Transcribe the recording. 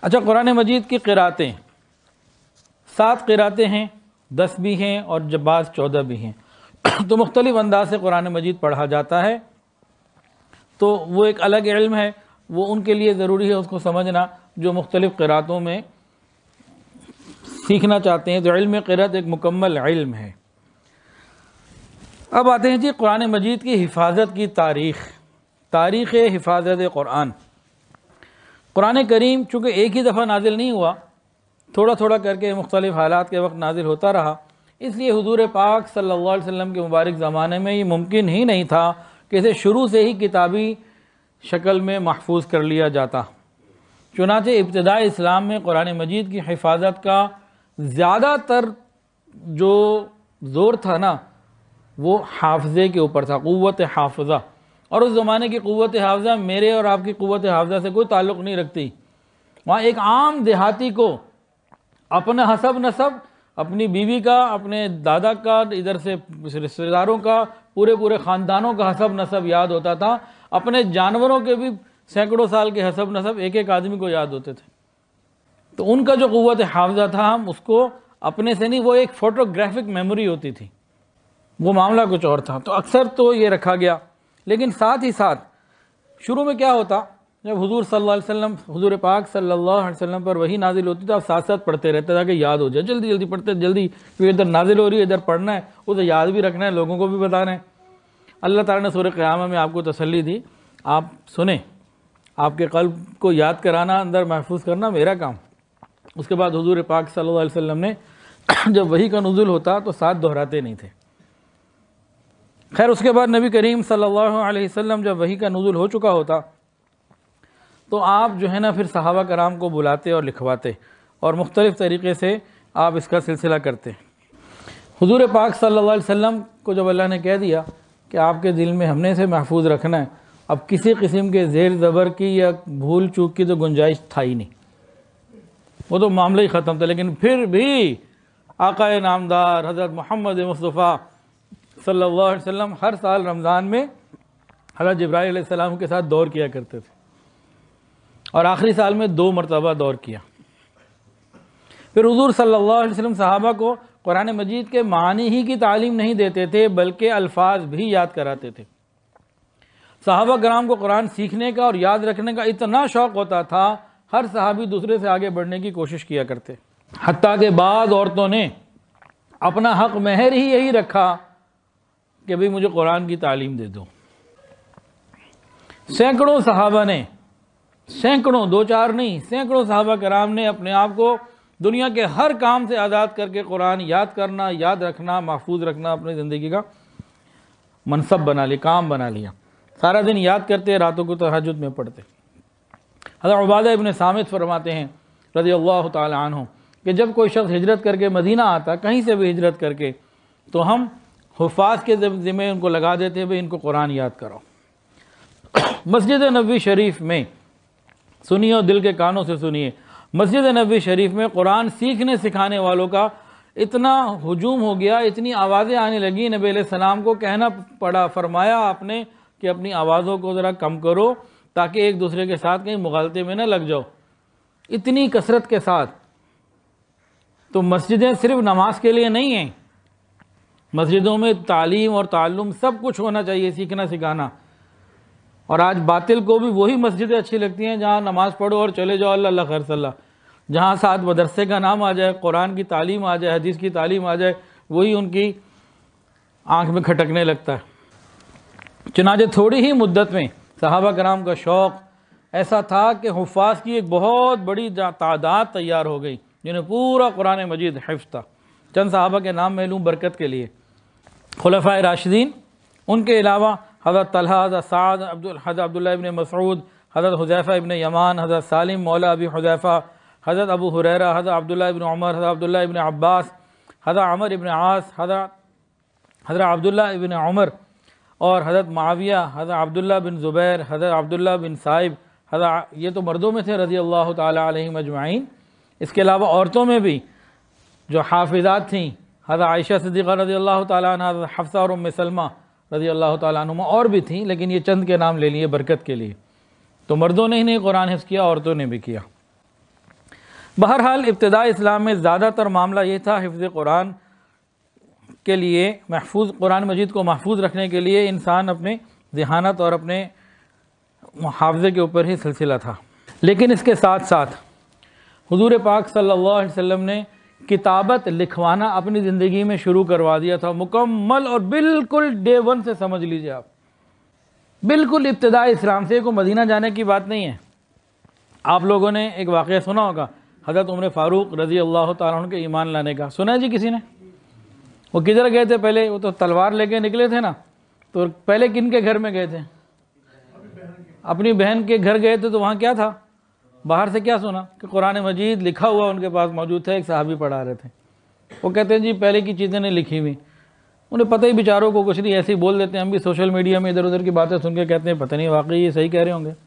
اچھا، قرآن مجید کی قراتیں 7 قراتیں ہیں، 10 بھی ہیں اور جب بعض 14 بھی ہیں، تو مختلف انداز سے قرآن مجید پڑھا جاتا ہے، تو وہ ایک الگ علم ہے، وہ ان کے لیے ضروری ہے اس کو سمجھنا جو مختلف قراتوں میں سیکھنا چاہتے ہیں، تو علم قرات ایک مکمل علم ہے۔ اب آتے ہیں جی قرآن مجید کی حفاظت کی تاریخ حفاظت قرآن۔ قرآن کریم چونکہ ایک ہی دفعہ نازل نہیں ہوا، تھوڑا تھوڑا کر کے مختلف حالات کے وقت نازل ہوتا رہا، اس لیے حضور پاک صلی اللہ علیہ وسلم کے مبارک زمانے میں یہ ممکن ہی نہیں تھا کہ اسے شروع سے ہی کتابی شکل میں محفوظ کر لیا جاتا۔ چنانچہ ابتداء اسلام میں قرآن مجید کی حفاظت کا زیادہ تر جو زور تھا نا، وہ حافظے کے اوپر تھا، قوت حافظہ۔ اور اس زمانے کی قوت حافظہ میرے اور آپ کی قوت حافظہ سے کوئی تعلق نہیں رکھتی۔ وہاں ایک عام دیہاتی کو اپنا حسب نسب، اپنی بیوی کا، اپنے دادا کا، ادھر سے رشتہ داروں کا، پورے خاندانوں کا حسب نسب یاد ہوتا تھا، اپنے جانوروں کے بھی سینکڑوں سال کے حسب نسب ایک آدمی کو یاد ہوتے تھے۔ تو ان کا جو قوت حافظہ تھا، ہم اس کو اپنے سے نہیں، وہ ایک فوٹوگرافک میموری ہوتی تھی، وہ معاملہ کچھ اور تھا، تو اکثر تو یہ رکھا گیا۔ لیکن ساتھ ہی ساتھ شروع میں کیا ہوتا، جب حضور صلی اللہ علیہ وسلم، حضور پاک صلی اللہ علیہ وسلم پر وحی نازل ہوتی تو آپ ساتھ ساتھ پڑھتے رہتے تاکہ یاد ہو جائے، جلدی جلدی پڑھتے، جلدی، کیونکہ ادھر نازل ہو رہی ہے، ادھر پڑھنا ہے، اسے یاد بھی رکھنا ہے، لوگوں کو بھی بتانا ہے۔ اللہ تعالیٰ نے سورہ قیامہ میں آپ کو تسلی دی، آپ سنیں، آپ کے قلب کو یاد کرانا، اندر محفوظ کرنا میرا کام۔ اس کے بعد حضور پاک صلی اللہ علیہ وسلم نے جب وحی کا نزول ہوتا تو ساتھ دہراتے نہیں تھے۔ خیر، اس کے بعد نبی کریم صلی اللہ علیہ وسلم جب وحی کا نزول ہو چکا ہوتا تو آپ جو ہے نا پھر صحابہ کرام کو بلاتے اور لکھواتے، اور مختلف طریقے سے آپ اس کا سلسلہ کرتے۔ حضور پاک صلی اللہ علیہ وسلم کو جب اللہ نے کہہ دیا کہ آپ کے دل میں ہم نے اسے محفوظ رکھنا ہے، اب کسی قسم کے زیر زبر کی یا بھول چوک کی تو گنجائش تھا ہی نہیں، وہ تو معاملہ ہی ختم تھا۔ لیکن پھر بھی آقا نامدار حضرت محمد مصطفیٰ صلی اللہ علیہ وسلم ہر سال رمضان میں حضرت جبرائیل علیہ السلام کے ساتھ دور کیا کرتے تھے، اور آخری سال میں 2 مرتبہ دور کیا۔ پھر حضور صلی اللہ علیہ وسلم صحابہ کو قرآن مجید کے معنی ہی کی تعلیم نہیں دیتے تھے بلکہ الفاظ بھی یاد کراتے تھے۔ صحابہ کرام کو قرآن سیکھنے کا اور یاد رکھنے کا اتنا شوق ہوتا تھا، ہر صحابی دوسرے سے آگے بڑھنے کی کوشش کیا کرتے، حتیٰ کہ بعض عورتوں نے اپنا حق مہر ہی یہی رکھا کہ بھئی مجھے قرآن کی تعلیم دے دو۔ سینکڑوں صحابہ نے، سینکڑوں، 2-4 نہیں، سینکڑوں صحابہ کرام نے اپنے آپ کو دنیا کے ہر کام سے آزاد کر کے قرآن یاد کرنا، یاد رکھنا، محفوظ رکھنا اپنی زندگی کا منصب بنا لیا، کام بنا لیا۔ سارا دن یاد کرتے، راتوں کو تہجد میں پڑھتے۔ حضرت عبادہ ابن صامت فرماتے ہیں رضی اللہ تعالی عنہ کہ جب کوئی شخص ہجرت کر کے مدینہ آتا، کہیں سے بھی ہجرت کر کے، تو ہم حفاظ کے ذمہ ان کو لگا دیتے، بھئی ان کو قرآن یاد کرو۔ مسجد نبوی شریف میں سنیے اور دل کے کانوں سے سنیے، مسجد نبوی شریف میں قرآن سیکھنے سکھانے والوں کا اتنا ہجوم ہو گیا، اتنی آوازیں آنے لگی، نبی علیہ السلام کو کہنا پڑا، فرمایا آپ نے کہ اپنی آوازوں کو ذرا کم کرو تاکہ ایک دوسرے کے ساتھ کہیں مغالطے میں نہ لگ جاؤ، اتنی کثرت کے ساتھ۔ تو مسجدیں صرف نماز کے لیے نہیں ہیں، مسجدوں میں تعلیم اور تعلم سب کچھ ہونا چاہیے، سیکھنا سکھانا۔ اور آج باطل کو بھی وہی مسجدیں اچھی لگتی ہیں جہاں نماز پڑھو اور چلے جاؤ، اللہ اللہ خیر صلی اللہ، جہاں ساتھ مدرسے کا نام آ جائے، قرآن کی تعلیم آ جائے، حدیث کی تعلیم آ جائے، وہی ان کی آنکھ میں کھٹکنے لگتا ہے۔ چنانچہ تھوڑی ہی مدت میں صحابہ کرام کا شوق ایسا تھا کہ حفاظ کی ایک بہت بڑی تعداد تیار ہو گئی جنہیں پورا قرآن مجید حفظ تھا۔ چند صحابہ کے نام میں لوں برکت کے لیے، خلفائے راشدین، ان کے علاوہ حضرت طلحہ، حضرت سعد، حضرت عبداللہ ابن مسعود، حضرت حذیفہ ابن یمان، حضرت سالم مولا ابی حذیفہ، حضرت ابو ہریرہ، حضرت عبداللہ ابن عمر، حضرت عبداللہ ابن عباس، حضرت عمر ابن عاص، حضرت عبداللہ ابن عمر، اور حضرت معاویہ، حضرت عبداللہ بن زبیر، حضرت عبداللہ بن صائب، حضرت، یہ تو مردوں میں تھے رضی اللہ تعالی علیہم اجمعین۔ اس کے علاوہ عورتوں میں بھی جو حافظات تھیں، حضرت عائشہ صدیقہ رضی اللہ تعالیٰ عنہ، حضرت حفصہ اور ام سلمہ رضی اللہ تعالیٰ عنہما، اور بھی تھیں لیکن یہ چند کے نام لے لیے برکت کے لیے۔ تو مردوں نے ہی نہیں قرآن حفظ کیا، عورتوں نے بھی کیا۔ بہرحال ابتدائی اسلام میں زیادہ تر معاملہ یہ تھا، حفظ قرآن کے لیے قرآن مجید کو محفوظ رکھنے کے لیے انسان اپنے ذہانت اور اپنے محافظے کے اوپر ہی سلسلہ تھا۔ لیکن اس کے ساتھ ساتھ حضور پاک صلی اللہ علیہ وسلم نے کتابت لکھوانا اپنی زندگی میں شروع کروا دیا تھا، مکمل اور بالکل ڈے ون سے سمجھ لیجئے آپ، بالکل ابتدائی اسلام سے، کوئی مدینہ جانے کی بات نہیں ہے۔ آپ لوگوں نے ایک واقعہ سنا ہوگا حضرت عمر فاروق رضی اللہ تعالیٰ عنہ کے ایمان لانے کا، سنا ہے جی کسی نے؟ وہ کدھر گئے تھے پہلے؟ وہ تو تلوار لے کے نکلے تھے نا، تو پہلے کن کے گھر میں گئے تھے؟ اپنی بہن کے گھر گئے تھے، تو وہاں کیا تھا؟ باہر سے کیا سنا کہ قرآن مجید لکھا ہوا ان کے پاس موجود تھا، ایک صحابی پڑھا رہے تھے۔ وہ کہتے ہیں جی پہلے کی چیزیں نہیں لکھی ہوئی، انہیں پتہ ہی بیچاروں کو کچھ نہیں، ایسے ہی بول دیتے ہیں، ہم بھی سوشل میڈیا میں ادھر ادھر کی باتیں سن کے کہتے ہیں پتہ نہیں واقعی یہ صحیح کہہ رہے ہوں گے۔